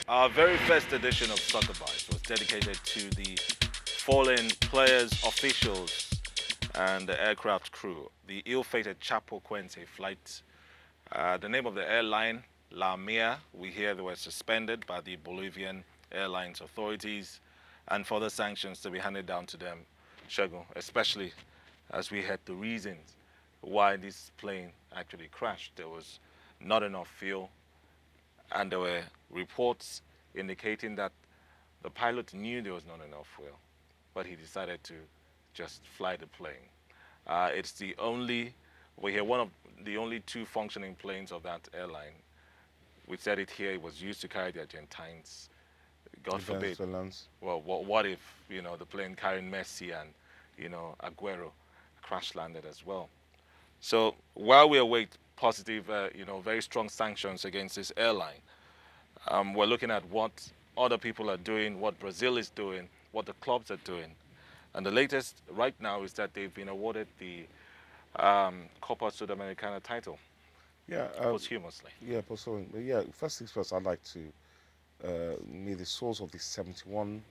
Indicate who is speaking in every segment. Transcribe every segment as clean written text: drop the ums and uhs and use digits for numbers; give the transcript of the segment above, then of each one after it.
Speaker 1: Our very first edition of Soccer Bites was dedicated to the fallen players, officials, and the aircraft crew. The ill-fated Chapocoense flight. The name of the airline, La Mia, we hear they were suspended by the Bolivian airlines authorities, and further sanctions to be handed down to them, Shogun, especially as we heard the reasons why this plane actually crashed. There was not enough fuel, and there were reports indicating that the pilot knew there was not enough fuel, but he decided to just fly the plane. It's the only, we hear one of the only two functioning planes of that airline. We said it here, it was used to carry the Argentines. God forbid. Well, what if, you know, the plane carrying Messi and, you know, Aguero crash landed as well? So while we await positive, you know, very strong sanctions against this airline, we're looking at what other people are doing, what Brazil is doing, what the clubs are doing. And the latest right now is that they've been awarded the Copa Sudamericana title.
Speaker 2: Yeah,
Speaker 1: posthumously.
Speaker 2: Yeah, posthumously. Yeah, first things first, I'd like to may the souls of the 71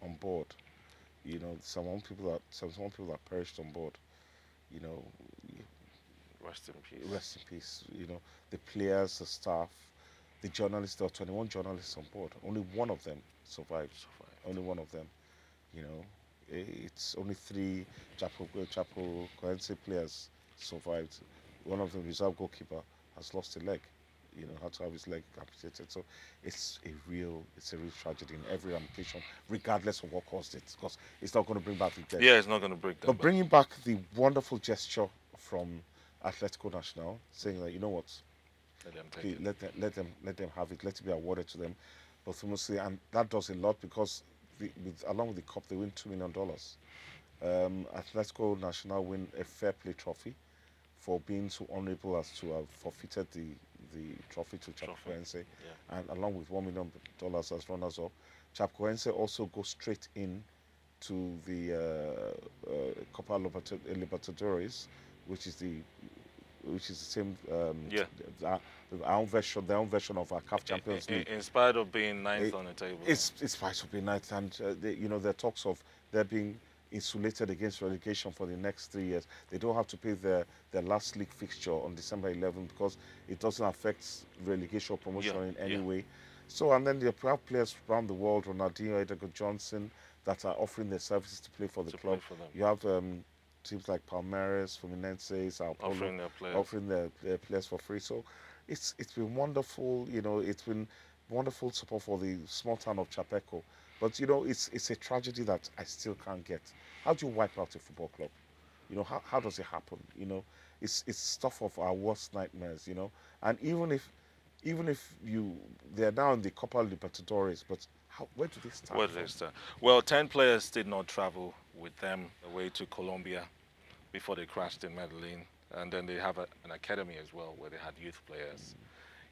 Speaker 2: on board. You know, 71 people that perished on board. You know,
Speaker 1: rest in peace.
Speaker 2: Rest in peace. You know, the players, the staff, the journalists. There were 21 journalists on board. Only one of them survived. Only one of them. You know, it's only 3 Chapocoense players survived. One of them, reserve goalkeeper, has lost a leg. You know, had to have his leg amputated. So it's a real tragedy in every ramification, regardless of what caused it, because it's not going to bring back the dead.
Speaker 1: Yeah, it's not going to bring them.
Speaker 2: But bringing back the wonderful gesture from Atletico Nacional, saying that, you know what, let them have it, let it be awarded to them, posthumously, and that does a lot because along with the cup they win $2 million. Atletico Nacional win a fair play trophy for being so honourable as to have forfeited the trophy to Chapocoense, and along with $1 million as runners-up. Chapocoense also goes straight in to the Copa Libatedores, which is the same their own version of our CAF Champions League.
Speaker 1: In spite of being ninth on the table.
Speaker 2: It's in spite of being ninth, and you know, there are talks of there being insulated against relegation for the next 3 years. They don't have to pay their last league fixture on December 11 because it doesn't affect relegation or promotion in any way. So, and then there are players around the world, Ronaldinho, Edgar Johnson, that are offering their services to play for the club. You have teams like Palmeiras, Fluminense, Sao Paulo, offering their players for free. So it's been wonderful. You know, it's been wonderful support for the small town of Chapeco. But, you know, it's a tragedy that I still can't get. How do you wipe out a football club? You know, how does it happen? You know, it's stuff of our worst nightmares, you know. And even if they're now in the Copa Libertadores, but where do they start?
Speaker 1: Where do they start? Well, 10 players did not travel with them away to Colombia before they crashed in Medellin. And then they have an academy as well where they had youth players.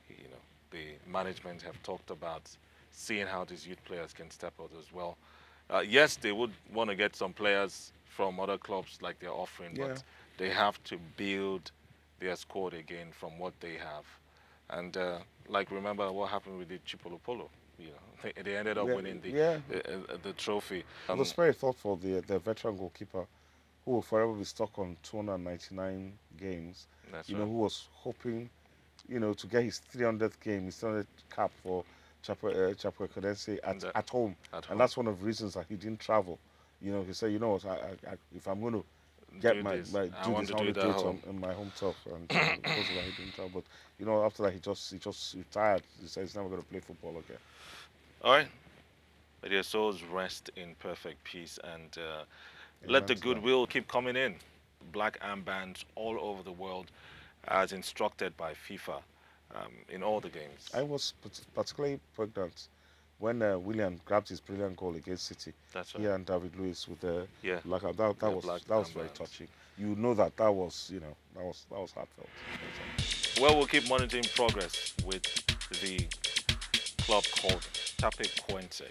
Speaker 1: You know, the management have talked about seeing how these youth players can step out as well. Yes, they would want to get some players from other clubs like they're offering, but they have to build their squad again from what they have. And like, remember what happened with the Chipolopolo? You know, they ended up winning the trophy.
Speaker 2: It was very thoughtful. The veteran goalkeeper, who will forever be stuck on 299 games. That's know, who was hoping, you know, to get his 300th game, his 300th cap for Chapocoense at home. And that's one of the reasons that he didn't travel. You know, he said, you know what, if I'm going to get I want to do it on my home turf, and because of that he didn't travel. But you know, after that he just retired. He said he's never going to play football again.
Speaker 1: All right, may their souls rest in perfect peace, and let the goodwill keep coming in. Black armbands all over the world, as instructed by FIFA. In all the games. I
Speaker 2: was particularly pregnant when Willian grabbed his brilliant goal against City.
Speaker 1: That's right.
Speaker 2: He and David Luiz with the black. That was very touching. You know that was, you know, that was heartfelt.
Speaker 1: Well, we'll keep monitoring progress with the club called Chapecoense.